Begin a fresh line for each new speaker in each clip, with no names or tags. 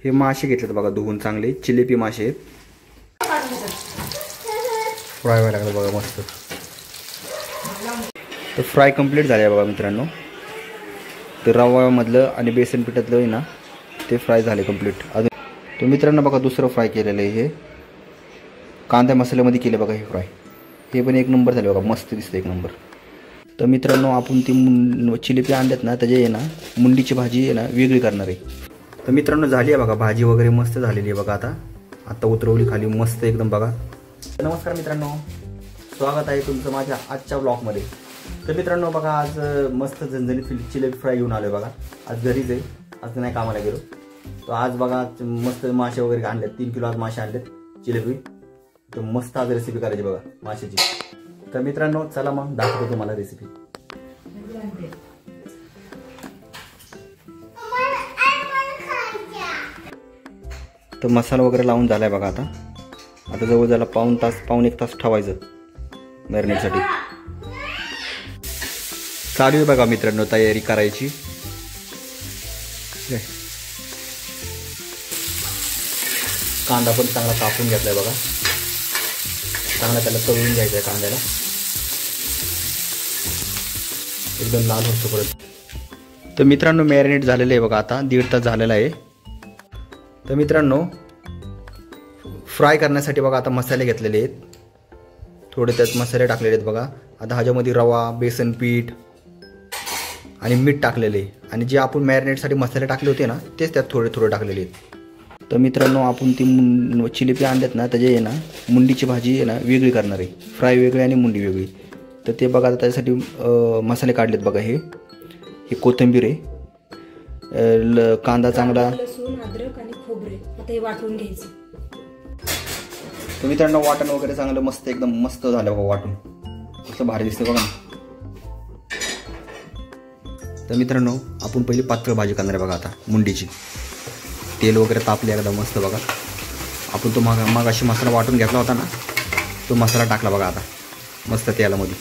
हे मासे घेतलेत बघा धुवून चांगले, जिलेबी मासे आहेत. फ्राय व्हायला लागलं बघा मस्त. तर फ्राय कंप्लीट झाले बघा मित्रांनो. तर रव्यामधलं आणि बेसन पिठातलं आहे ना ते फ्राय झाले कंप्लीट. अजून तर मित्रांनो बघा दुसरं फ्राय केलेलं आहे, हे कांदा मसाल्यामध्ये केले बघा हे फ्राय. हे पण एक नंबर झाले बघा, मस्त दिसतं एक नंबर. तर मित्रांनो आपण ती जिलेबी आणल्यात ना त्याची आहे ना मुंडीची भाजी आहे ना वेगळी करणार आहे. तर मित्रांनो झाली आहे बघा भाजी वगैरे मस्त झालेली आहे बघा. आता उतरवली खाली मस्त एकदम बघा. नमस्कार मित्रांनो, स्वागत आहे तुमचं माझ्या आजच्या ब्लॉगमध्ये. तर मित्रांनो बघा आज मस्त झणझणीत जिलेबी फ्राय घेऊन आलो बघा. आज घरीच आहे, आज नाही कामाला गेलो. तर आज बघा मस्त मासे वगैरे आणलेत, 3 किलो आज मासे आणलेत जिलेबी. तर मस्त आज रेसिपी करायची बघा माशाची. तर मित्रांनो चला मग दाखवतो तुम्हाला रेसिपी. तर मसाला वगैरे लावून झालाय बघा. आता जवळ झाला पाऊण एक तास ठेवायचं मॅरिनेटसाठी. चालू आहे बघा मित्रांनो तयारी करायची. कांदा पण चांगला कापून घेतलाय बघा, चांगला त्याला तळून घ्यायचा आहे कांद्याला, एकदम लाल होतो परत. तर मित्रांनो मॅरिनेट झालेलं आहे बघा, आता 1.5 तास झालेला आहे. तर मित्रांनो फ्राय करण्यासाठी बघा आता मसाले घेतलेले आहेत, थोडे त्यात मसाले टाकलेले आहेत बघा. आता ह्याच्यामध्ये रवा, बेसन पीठ आणि मीठ टाकलेले आहे. आणि जे आपण मॅरिनेटसाठी मसाले टाकले होते ना तेच त्यात थोडे थोडे टाकलेले आहेत. तर मित्रांनो आपण ती जिलेबी आणल्यात ना त्याची आहे ना मुंडीची भाजी आहे ना वेगळी करणार आहे, फ्राय वेगळी आणि मुंडी वेगळी. तर ते बघा आता त्यासाठी मसाले काढलेत बघा. हे कोथिंबीर आहे, कांदा चांगला,
लसूण, अद्रक आणि खोबरे आता हे वाटून घ्यायचं.
तर मित्रांनो वाटण वगैरे चांगलं मस्त एकदम मस्त झालं बघा वाटून, कसं भारी दिसते बघा. तर मित्रांनो आपण पहिली पातळ भाजी करणार आहे बघा आता मुंडीची. तेल वगैरे तापले एकदम मस्त बघा. आपण तो मागाशी मसाला वाटून घेतला होता ना तो मसाला टाकला बघा आता मस्त तेलामध्ये.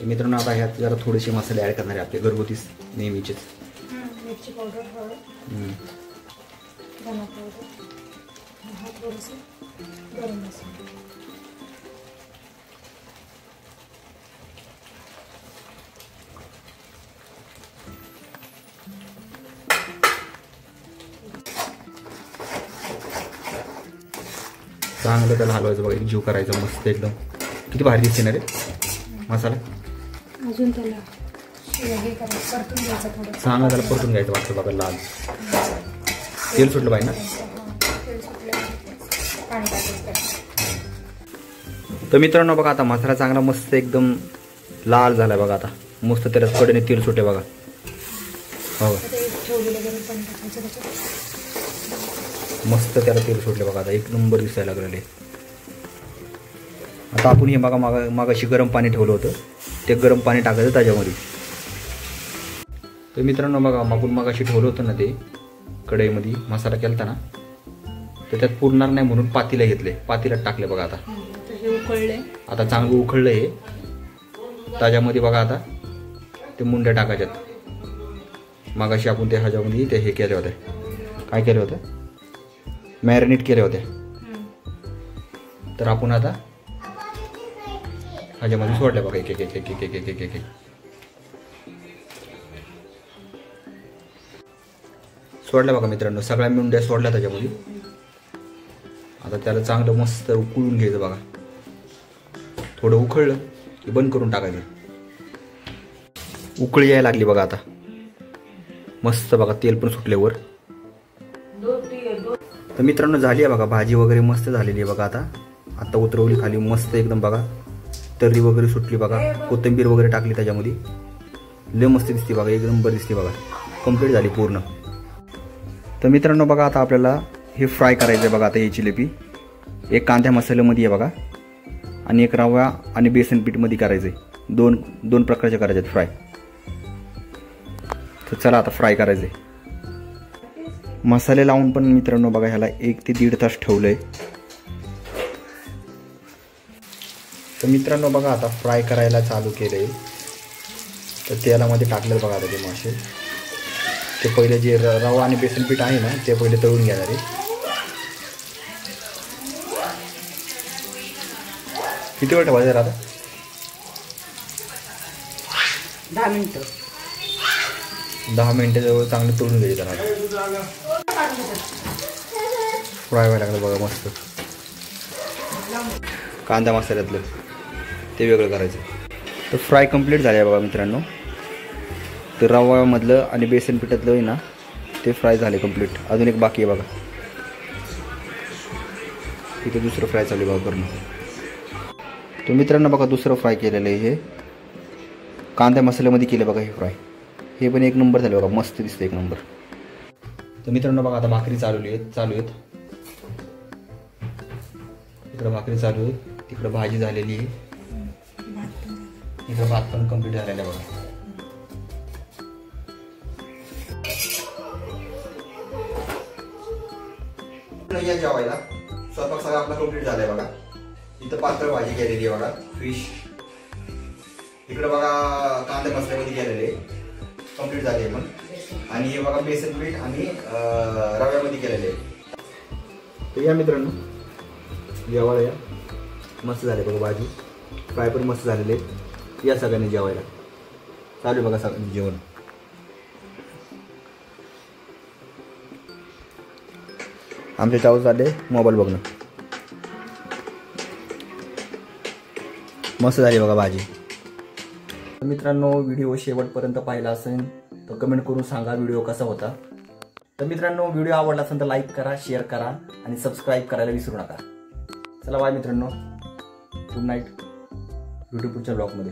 मित्रांनो आता ह्यात जरा थोडेसे मसाले ॲड करणार आहे आपले घरगुती नेहमीचेच.
मिरची पावडर, हळद, धना पावडर, थोडंसं गरम मसाला.
चांगलं त्याला हलवायचं बघा, एक जीव करायचं मस्त एकदम. किती भारी दिसते ना रे मसाला.
अजून त्याला हे करायचं, परतून घ्यायचं थोडं.
चांगलं त्याला परतून घ्यायचं वाटतं बघा. लाल तेल सुटलं पाहिजे ना. तर मित्रांनो बघा आता मसाला चांगला मस्त एकदम लाल झाला बघा. आता मस्त त्याला कडेने तेल सुटे बघा. हो मस्त त्याला तेल सुटले बघा. आता एक नंबर दिसायला लागलेले. आता आपण हे बघा मागाशी गरम पाणी ठेवलं होतं ते गरम पाणी टाकायचं त्याच्यामध्ये. तर मित्रांनो बघा आपण मागाशी ठेवलं होतं ना ते कढईमध्ये मसाला केलता ना, तर त्यात पुरणार नाही म्हणून पातीला घेतले, पातीलात टाकले बघा. आता
उकळले, आता
चांगलं उकळलं हे. त्याच्यामध्ये बघा आता ते मुंड्या टाकायच्यात. मागाशी आपण ते ह्याच्यामध्ये ते हे केले होते, काय केले होते, मॅरिनेट केले होते. तर आपण आता ह्याच्यामध्ये सोडले बघा एक एक एक एक एक एक एक एक सोडल्या बघा मित्रांनो. सगळ्या मुंड्या सोडल्या त्याच्यामध्ये. आता त्याला चांगलं मस्त उकळून घ्यायचं बघा. थोडं उकळलं की बंद करून टाकायचं. उकळी यायला लागली बघा आता मस्त बघा, तेल पण सुटल्यावर. तर मित्रांनो झाली आहे बघा भाजी वगैरे मस्त झालेली आहे बघा. आता उतरवली खाली मस्त एकदम बघा, तर्री वगैरे सुटली बघा, कोथिंबीर वगैरे टाकली त्याच्यामध्ये. लय मस्त दिसते बघा, एक नंबर दिसते बघा, कंप्लीट झाली पूर्ण. तर मित्रांनो बघा आता आपल्याला हे फ्राय करायचं आहे बघा. आता ही जिलेबी एक कांद्या मसाल्यामध्ये आहे बघा आणि एक रवा आणि बेसन पीठमध्ये करायचं आहे. दोन प्रकारचे करायचे आहेत फ्राय. तर चला आता फ्राय करायचं आहे. मसाले लावून पण मित्रांनो बघा ह्याला 1 ते 1.5 तास ठेवलंय. तर मित्रांनो बघा आता फ्राय करायला चालू केले. तर तेलामध्ये टाकलं बघा आता ते मासे. ते पहिले जे रवा आणि बेसन पीठ आहे ना ते पहिले तळून घेणार आहे. किती वेळ ठेवायचं आता?
10 मिनिटं.
10 मिनिटं जवळ चांगलं तळून घ्यायचं त्याला. फ्राय व्हायला लागलं बघा मस्त. कांदा मसाल्यातलं ते वेगळं करायचं. तर फ्राय कंप्लीट झालं आहे बघा मित्रांनो. तर रव्यामधलं आणि बेसन पिठातलं आहे ना ते फ्राय झाले कंप्लीट. अजून एक बाकी आहे बघा. इथे दुसरं फ्राय चालू आहे बघा करणं. तर मित्रांनो बघा दुसरं फ्राय केलेलं आहे. हे कांदा मसाल्यामध्ये केलं बघा हे फ्राय. हे पण एक नंबर झालं बघा. मस्त दिसतं एक नंबर. तर मित्रांनो बघा आता भाकरी चालू आहेत. इकडं भाकरी चालू आहे. तिकडं भाजी झालेली आहे. इकडं भात पण कंप्लीट झालेला आहे बघा. या जेवायला स्वयंपाक सगळा आपला कंप्लीट झालाय बघा. इथं पातळ भाजी केलेली आहे बघा फिश. इकडं बघा कांदा मसाल्यामध्ये केलेले कंप्लीट झाले पण. आणि हे बघा बेसन पीठ आणि रव्यामध्ये केलेले. तर या मित्रांनो जेवायला या. मस्त झाले बघा भाजी. फ्राय पण मस्त झालेले. या सगळ्यांनी जेवायला. चालू बघा सगळ्यांनी जेवण. आमचे चावल झाले मोबाईल बघणं. मस्त झाली बघा भाजी. मित्रांनो व्हिडिओ शेवटपर्यंत पाहिला असेल तर कमेंट करून सांगा व्हिडिओ कसा होता. तर मित्रांनो व्हिडिओ आवडला असेल तर लाईक करा, शेअर करा आणि सबस्क्राईब करायला विसरू नका. चला बाय मित्रांनो. Good night. भेटू पुढच्या ब्लॉगमध्ये.